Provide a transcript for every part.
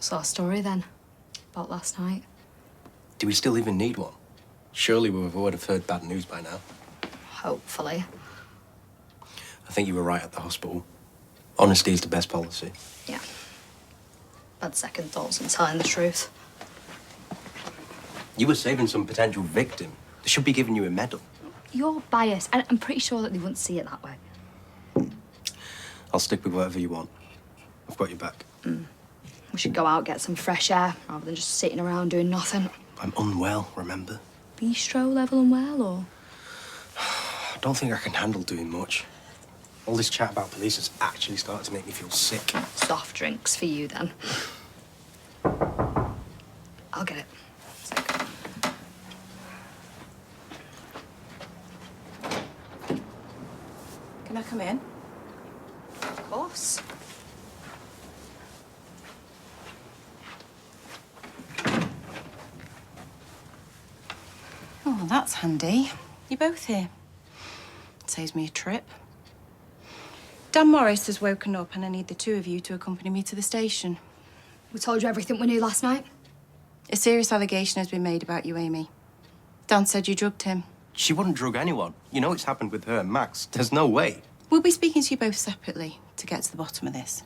What's our story then? About last night? Do we still even need one? Surely we would have heard bad news by now. Hopefully. I think you were right at the hospital. Honesty is the best policy. Yeah. Bad second thoughts and telling the truth. You were saving some potential victim. They should be giving you a medal. You're biased, and I'm pretty sure that they wouldn't see it that way. I'll stick with whatever you want. I've got your back. We should go out, get some fresh air, rather than just sitting around doing nothing. I'm unwell, remember? Bistro level unwell, or? I don't think I can handle doing much. All this chat about police has actually started to make me feel sick. Soft drinks for you, then. I'll get it. Can I come in? Of course. Oh, well, that's handy. You're both here. Saves me a trip. Dan Morris has woken up and I need the two of you to accompany me to the station. We told you everything we knew last night. A serious allegation has been made about you, Amy. Dan said you drugged him. She wouldn't drug anyone. You know it's happened with her and Max. There's no way. We'll be speaking to you both separately to get to the bottom of this.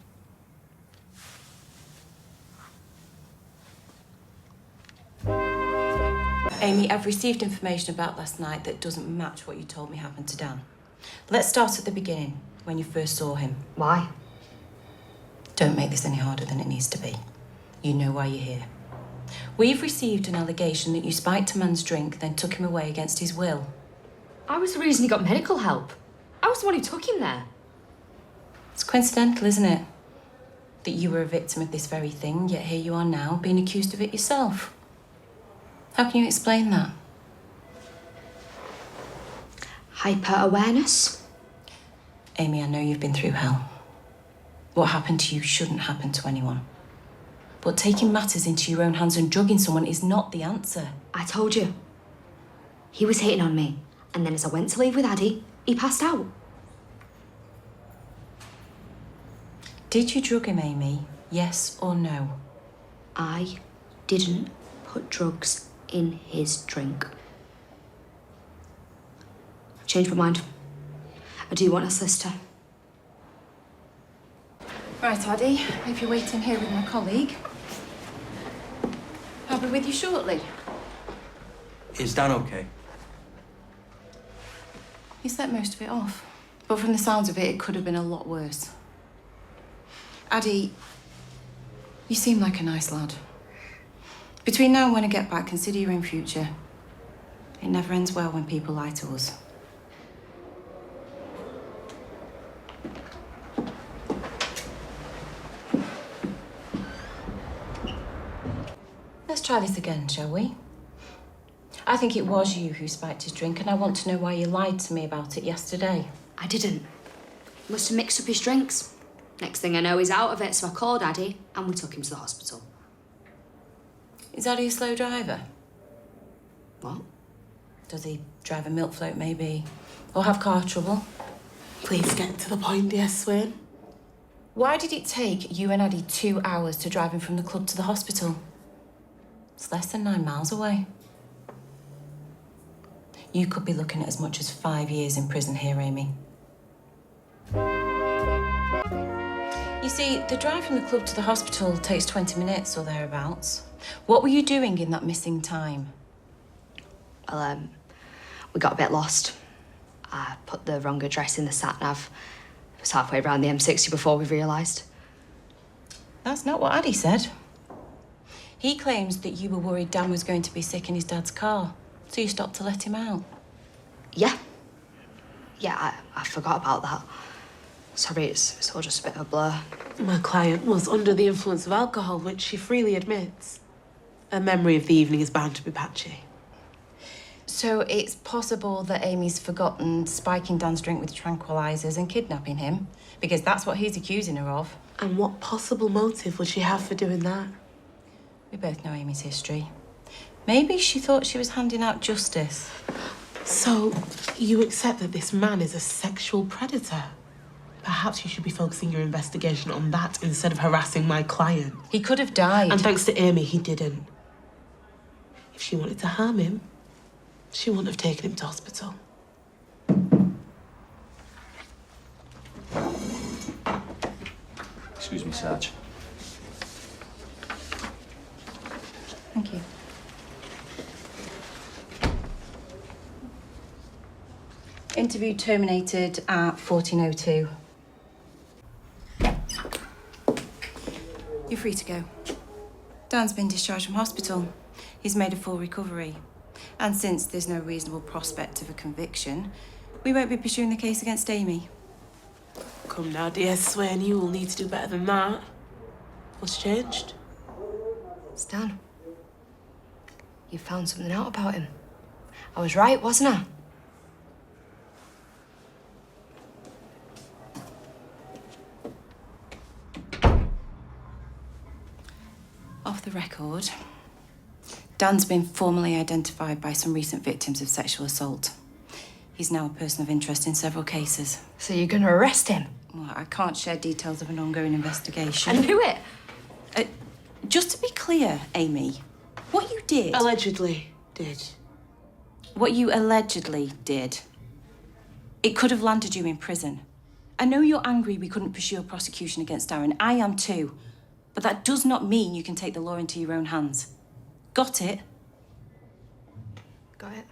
Amy, I've received information about last night that doesn't match what you told me happened to Dan. Let's start at the beginning, when you first saw him. Why? Don't make this any harder than it needs to be. You know why you're here. We've received an allegation that you spiked a man's drink, then took him away against his will. I was the reason he got medical help. I was the one who took him there. It's coincidental, isn't it? That you were a victim of this very thing, yet here you are now, being accused of it yourself. How can you explain that? Hyper-awareness? Amy, I know you've been through hell. What happened to you shouldn't happen to anyone. But taking matters into your own hands and drugging someone is not the answer. I told you. He was hitting on me, and then as I went to leave with Addie, he passed out. Did you drug him, Amy? Yes or no? I didn't put drugs in his drink. I've changed my mind. I do want a solicitor. Right, Addie, if you're waiting here with my colleague, I'll be with you shortly. Is Dan okay? He slept most of it off, but from the sounds of it, it could have been a lot worse. Addie, you seem like a nice lad. Between now and when I get back, consider your own future. It never ends well when people lie to us. Let's try this again, shall we? I think it was you who spiked his drink, and I want to know why you lied to me about it yesterday. I didn't. He must have mixed up his drinks. Next thing I know, he's out of it, so I called Addie and we took him to the hospital. Is Addie a slow driver? What? Does he drive a milk float, maybe? Or have car trouble? Please get to the point, dear Swain. Why did it take you and Addie 2 hours to drive him from the club to the hospital? It's less than 9 miles away. You could be looking at as much as 5 years in prison here, Amy. You see, the drive from the club to the hospital takes 20 minutes or thereabouts. What were you doing in that missing time? Well, we got a bit lost. I put the wrong address in the sat-nav. It was halfway around the M60 before we realised. That's not what Addie said. He claims that you were worried Dan was going to be sick in his dad's car, so you stopped to let him out. Yeah. Yeah, I forgot about that. Sorry, it's all just a bit of a blur. My client was under the influence of alcohol, which she freely admits. Her memory of the evening is bound to be patchy. So it's possible that Amy's forgotten spiking Dan's drink with tranquilizers and kidnapping him, because that's what he's accusing her of. And what possible motive would she have for doing that? We both know Amy's history. Maybe she thought she was handing out justice. So, you accept that this man is a sexual predator? Perhaps you should be focusing your investigation on that instead of harassing my client. He could have died. And thanks to Amy, he didn't. If she wanted to harm him, she wouldn't have taken him to hospital. Excuse me, Sarge. Thank you. Interview terminated at 14:02. You're free to go. Dan's been discharged from hospital. He's made a full recovery. And since there's no reasonable prospect of a conviction, we won't be pursuing the case against Amy. Come now, dear Swain, you will need to do better than that. What's changed? Stan, you found something out about him. I was right, wasn't I? Off the record, Dan's been formally identified by some recent victims of sexual assault. He's now a person of interest in several cases. So you're gonna arrest him? Well, I can't share details of an ongoing investigation. I knew it. Just to be clear, Amy, what you did... Allegedly did. What you allegedly did, it could have landed you in prison. I know you're angry we couldn't pursue a prosecution against Darren. I am too. But that does not mean you can take the law into your own hands. Got it? Got it.